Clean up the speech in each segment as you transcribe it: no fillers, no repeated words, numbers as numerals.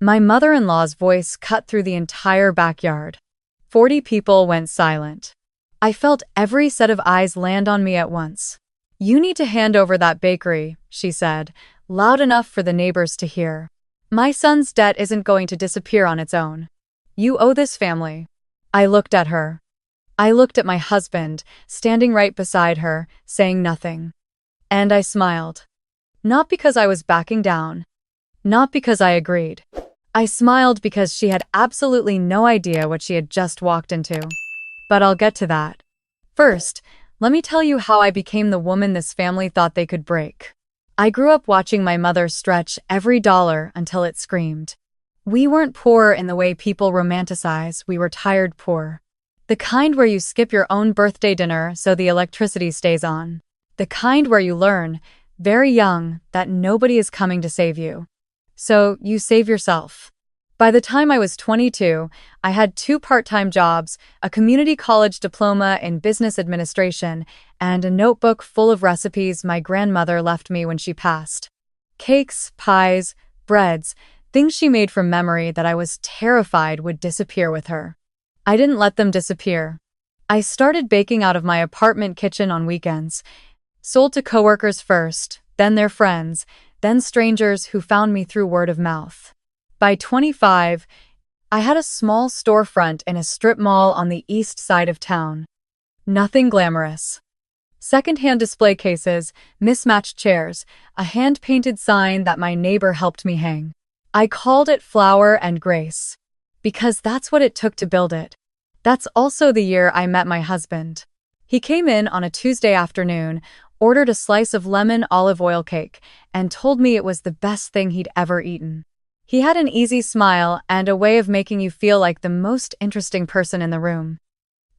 My mother-in-law's voice cut through the entire backyard. 40 people went silent. I felt every set of eyes land on me at once. "You need to hand over that bakery," she said, loud enough for the neighbors to hear. "My son's debt isn't going to disappear on its own. You owe this family." I looked at her. I looked at my husband, standing right beside her, saying nothing. And I smiled. Not because I was backing down. Not because I agreed. I smiled because she had absolutely no idea what she had just walked into. But I'll get to that. First, let me tell you how I became the woman this family thought they could break. I grew up watching my mother stretch every dollar until it screamed. We weren't poor in the way people romanticize, we were tired poor. The kind where you skip your own birthday dinner so the electricity stays on. The kind where you learn, very young, that nobody is coming to save you. So, you save yourself. By the time I was 22, I had 2 part-time jobs, a community college diploma in business administration, and a notebook full of recipes my grandmother left me when she passed. Cakes, pies, breads, things she made from memory that I was terrified would disappear with her. I didn't let them disappear. I started baking out of my apartment kitchen on weekends. Sold to coworkers first, then their friends, then strangers who found me through word of mouth. By 25, I had a small storefront in a strip mall on the east side of town. Nothing glamorous. Second-hand display cases, mismatched chairs, a hand-painted sign that my neighbor helped me hang. I called it Flower and Grace. Because that's what it took to build it. That's also the year I met my husband. He came in on a Tuesday afternoon, ordered a slice of lemon olive oil cake, and told me it was the best thing he'd ever eaten. He had an easy smile and a way of making you feel like the most interesting person in the room.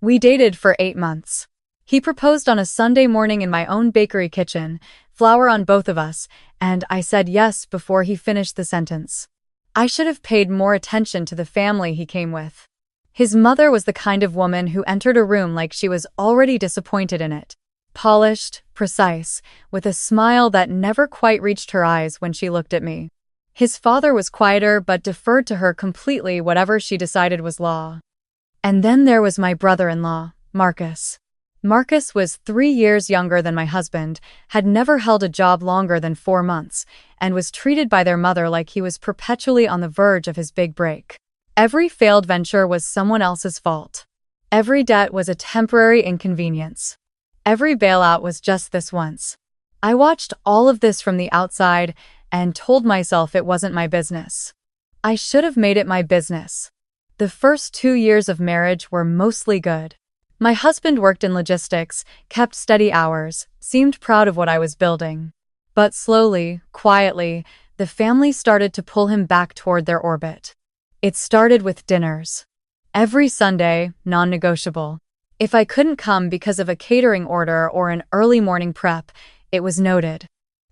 We dated for 8 months. He proposed on a Sunday morning in my own bakery kitchen, flour on both of us, and I said yes before he finished the sentence. I should have paid more attention to the family he came with. His mother was the kind of woman who entered a room like she was already disappointed in it. Polished, precise, with a smile that never quite reached her eyes when she looked at me. His father was quieter but deferred to her completely whatever she decided was law. And then there was my brother-in-law, Marcus. Marcus was 3 years younger than my husband, had never held a job longer than 4 months, and was treated by their mother like he was perpetually on the verge of his big break. Every failed venture was someone else's fault. Every debt was a temporary inconvenience. Every bailout was just this once. I watched all of this from the outside and told myself it wasn't my business. I should have made it my business. The first 2 years of marriage were mostly good. My husband worked in logistics, kept steady hours, seemed proud of what I was building. But slowly, quietly, the family started to pull him back toward their orbit. It started with dinners. Every Sunday, non-negotiable. If I couldn't come because of a catering order or an early morning prep, it was noted.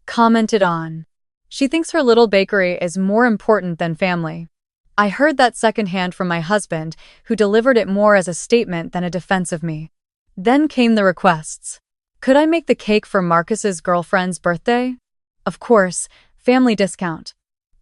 Commented on. She thinks her little bakery is more important than family. I heard that secondhand from my husband, who delivered it more as a statement than a defense of me. Then came the requests. Could I make the cake for Marcus's girlfriend's birthday? Of course, family discount.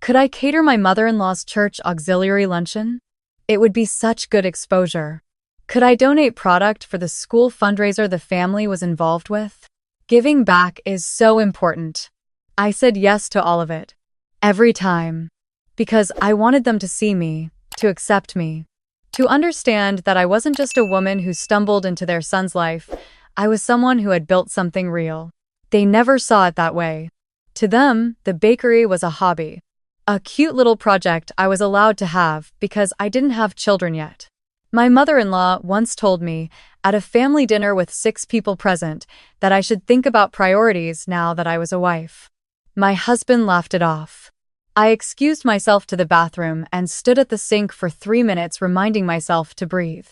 Could I cater my mother-in-law's church auxiliary luncheon? It would be such good exposure. Could I donate product for the school fundraiser the family was involved with? Giving back is so important. I said yes to all of it. Every time. Because I wanted them to see me, to accept me, to understand that I wasn't just a woman who stumbled into their son's life, I was someone who had built something real. They never saw it that way. To them, the bakery was a hobby. A cute little project I was allowed to have because I didn't have children yet. My mother-in-law once told me, at a family dinner with 6 people present, that I should think about priorities now that I was a wife. My husband laughed it off. I excused myself to the bathroom and stood at the sink for 3 minutes reminding myself to breathe.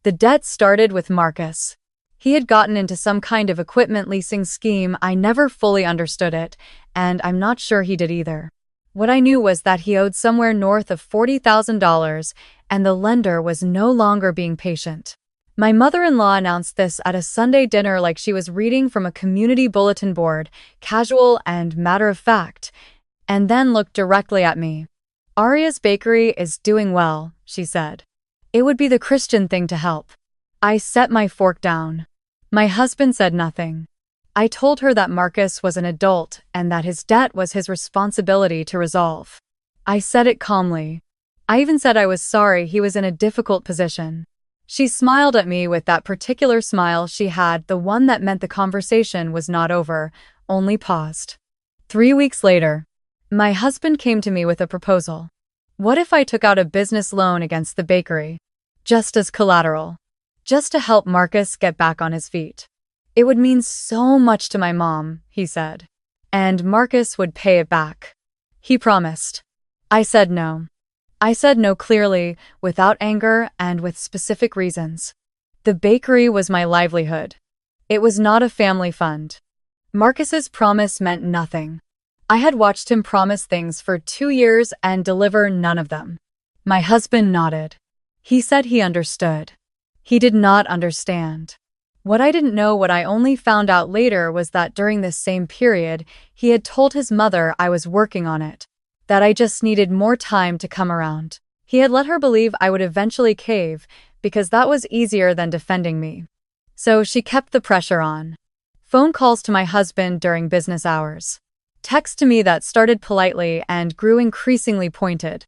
The debt started with Marcus. He had gotten into some kind of equipment leasing scheme. I never fully understood it, and I'm not sure he did either. What I knew was that he owed somewhere north of $40,000, and the lender was no longer being patient. My mother-in-law announced this at a Sunday dinner like she was reading from a community bulletin board, casual and matter-of-fact, and then looked directly at me. Arya's bakery is doing well, she said. It would be the Christian thing to help. I set my fork down. My husband said nothing. I told her that Marcus was an adult and that his debt was his responsibility to resolve. I said it calmly. I even said I was sorry he was in a difficult position. She smiled at me with that particular smile she had, the one that meant the conversation was not over, only paused. 3 weeks later, my husband came to me with a proposal. What if I took out a business loan against the bakery? Just as collateral. Just to help Marcus get back on his feet. It would mean so much to my mom, he said. And Marcus would pay it back. He promised. I said no. I said no clearly, without anger and with specific reasons. The bakery was my livelihood. It was not a family fund. Marcus's promise meant nothing. I had watched him promise things for 2 years and deliver none of them. My husband nodded. He said he understood. He did not understand. What I didn't know, what I only found out later, was that during this same period, he had told his mother I was working on it, that I just needed more time to come around. He had let her believe I would eventually cave, because that was easier than defending me. So she kept the pressure on. Phone calls to my husband during business hours. Text to me that started politely and grew increasingly pointed.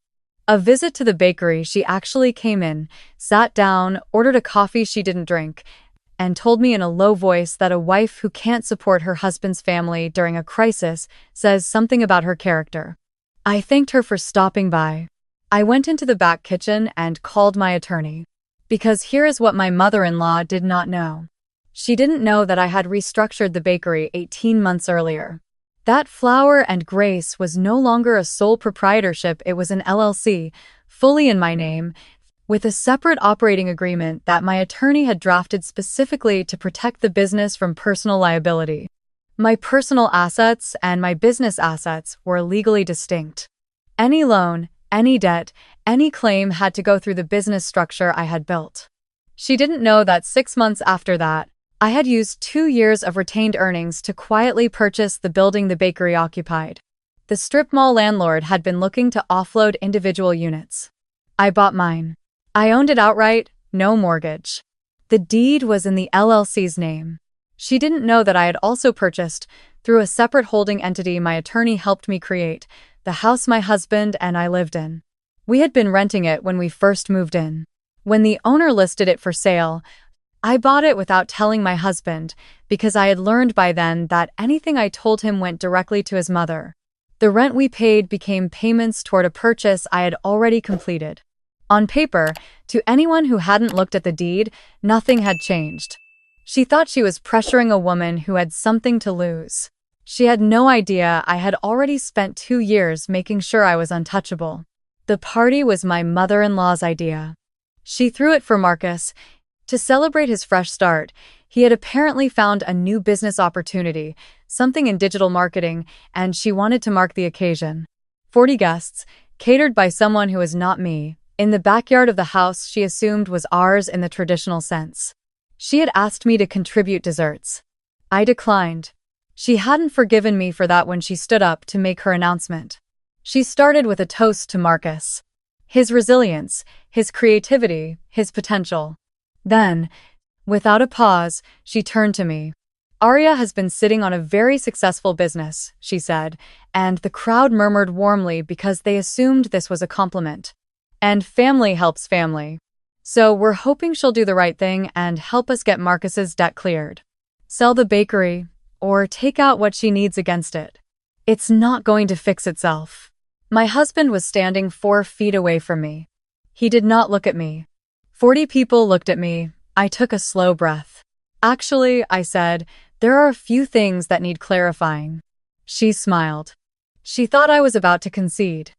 A visit to the bakery, she actually came in, sat down, ordered a coffee she didn't drink, and told me in a low voice that a wife who can't support her husband's family during a crisis says something about her character. I thanked her for stopping by. I went into the back kitchen and called my attorney. Because here is what my mother-in-law did not know. She didn't know that I had restructured the bakery 18 months earlier. That Flour and Grace was no longer a sole proprietorship, it was an LLC, fully in my name, with a separate operating agreement that my attorney had drafted specifically to protect the business from personal liability. My personal assets and my business assets were legally distinct. Any loan, any debt, any claim had to go through the business structure I had built. She didn't know that 6 months after that, I had used 2 years of retained earnings to quietly purchase the building the bakery occupied. The strip mall landlord had been looking to offload individual units. I bought mine. I owned it outright, no mortgage. The deed was in the LLC's name. She didn't know that I had also purchased, through a separate holding entity my attorney helped me create, the house my husband and I lived in. We had been renting it when we first moved in. When the owner listed it for sale, I bought it without telling my husband, because I had learned by then that anything I told him went directly to his mother. The rent we paid became payments toward a purchase I had already completed. On paper, to anyone who hadn't looked at the deed, nothing had changed. She thought she was pressuring a woman who had something to lose. She had no idea I had already spent 2 years making sure I was untouchable. The party was my mother-in-law's idea. She threw it for Marcus. To celebrate his fresh start, he had apparently found a new business opportunity, something in digital marketing, and she wanted to mark the occasion. 40 guests, catered by someone who was not me, in the backyard of the house she assumed was ours in the traditional sense. She had asked me to contribute desserts. I declined. She hadn't forgiven me for that when she stood up to make her announcement. She started with a toast to Marcus. His resilience, his creativity, his potential. Then, without a pause, she turned to me. Arya has been sitting on a very successful business, she said, and the crowd murmured warmly because they assumed this was a compliment. And family helps family. So we're hoping she'll do the right thing and help us get Marcus's debt cleared. Sell the bakery, or take out what she needs against it. It's not going to fix itself. My husband was standing 4 feet away from me. He did not look at me. 40 people looked at me. I took a slow breath. Actually, I said, there are a few things that need clarifying. She smiled. She thought I was about to concede.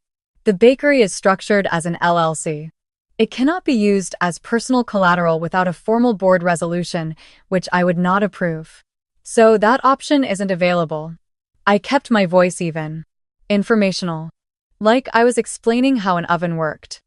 The bakery is structured as an LLC. It cannot be used as personal collateral without a formal board resolution, which I would not approve. So that option isn't available. I kept my voice even. Informational. Like I was explaining how an oven worked.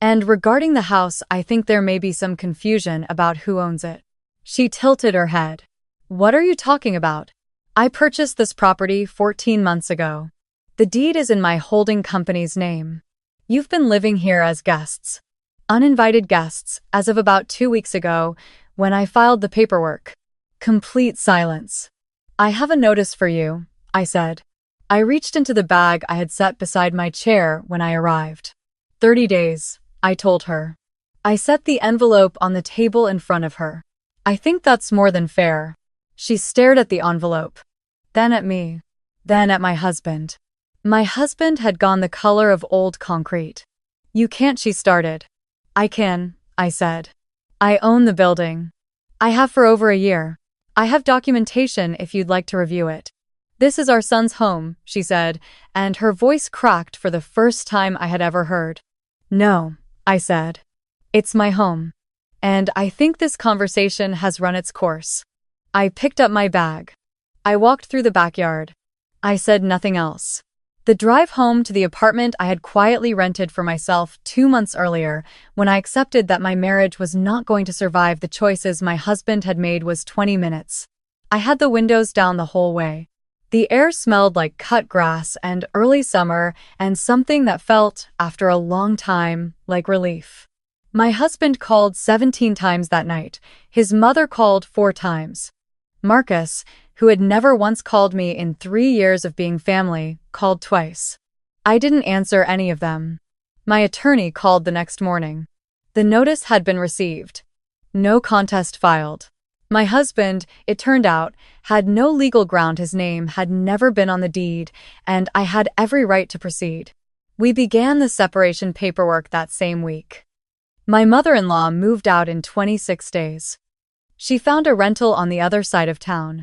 And regarding the house, I think there may be some confusion about who owns it. She tilted her head. What are you talking about? I purchased this property 14 months ago. The deed is in my holding company's name. You've been living here as guests. Uninvited guests, as of about 2 weeks ago, when I filed the paperwork. Complete silence. I have a notice for you, I said. I reached into the bag I had set beside my chair when I arrived. 30 days, I told her. I set the envelope on the table in front of her. I think that's more than fair. She stared at the envelope, then at me, then at my husband. My husband had gone the color of old concrete. You can't, she started. I can, I said. I own the building. I have for over a year. I have documentation if you'd like to review it. This is our son's home, she said, and her voice cracked for the first time I had ever heard. No, I said. It's my home. And I think this conversation has run its course. I picked up my bag. I walked through the backyard. I said nothing else. The drive home to the apartment I had quietly rented for myself 2 months earlier, when I accepted that my marriage was not going to survive the choices my husband had made, was 20 minutes. I had the windows down the whole way. The air smelled like cut grass and early summer, and something that felt, after a long time, like relief. My husband called 17 times that night. His mother called 4 times. Marcus, who had never once called me in 3 years of being family, called twice. I didn't answer any of them. My attorney called the next morning. The notice had been received. No contest filed. My husband, it turned out, had no legal ground. His name had never been on the deed, and I had every right to proceed. We began the separation paperwork that same week. My mother-in-law moved out in 26 days. She found a rental on the other side of town.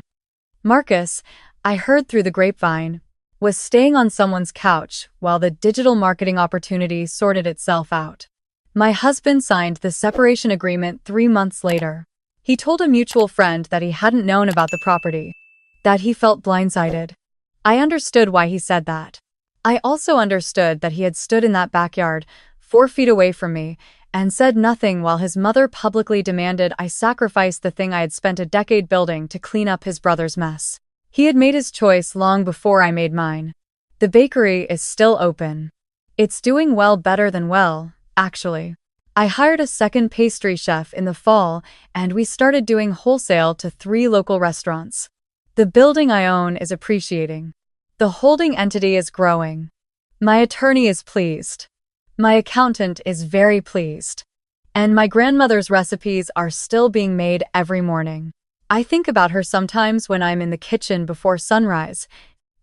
Marcus, I heard through the grapevine, was staying on someone's couch while the digital marketing opportunity sorted itself out. My husband signed the separation agreement 3 months later. He told a mutual friend that he hadn't known about the property, that he felt blindsided. I understood why he said that. I also understood that he had stood in that backyard, 4 feet away from me, and said nothing while his mother publicly demanded I sacrifice the thing I had spent a decade building to clean up his brother's mess. He had made his choice long before I made mine. The bakery is still open. It's doing well, better than well, actually. I hired a second pastry chef in the fall, and we started doing wholesale to 3 local restaurants. The building I own is appreciating. The holding entity is growing. My attorney is pleased. My accountant is very pleased. And my grandmother's recipes are still being made every morning. I think about her sometimes when I'm in the kitchen before sunrise.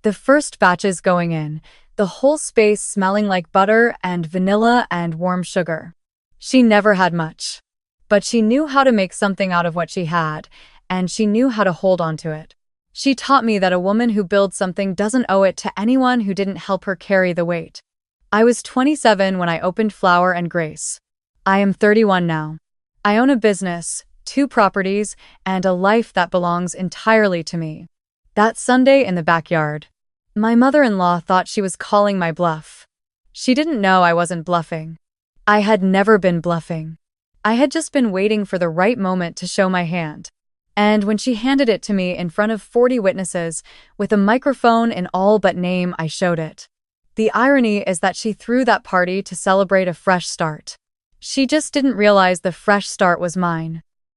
The first batches going in, the whole space smelling like butter and vanilla and warm sugar. She never had much. But she knew how to make something out of what she had, and she knew how to hold on to it. She taught me that a woman who builds something doesn't owe it to anyone who didn't help her carry the weight. I was 27 when I opened Flower and Grace. I am 31 now. I own a business, 2 properties, and a life that belongs entirely to me. That Sunday in the backyard, my mother-in-law thought she was calling my bluff. She didn't know I wasn't bluffing. I had never been bluffing. I had just been waiting for the right moment to show my hand. And when she handed it to me in front of 40 witnesses, with a microphone in all but name, I showed it. The irony is that she threw that party to celebrate a fresh start. She just didn't realize the fresh start was mine.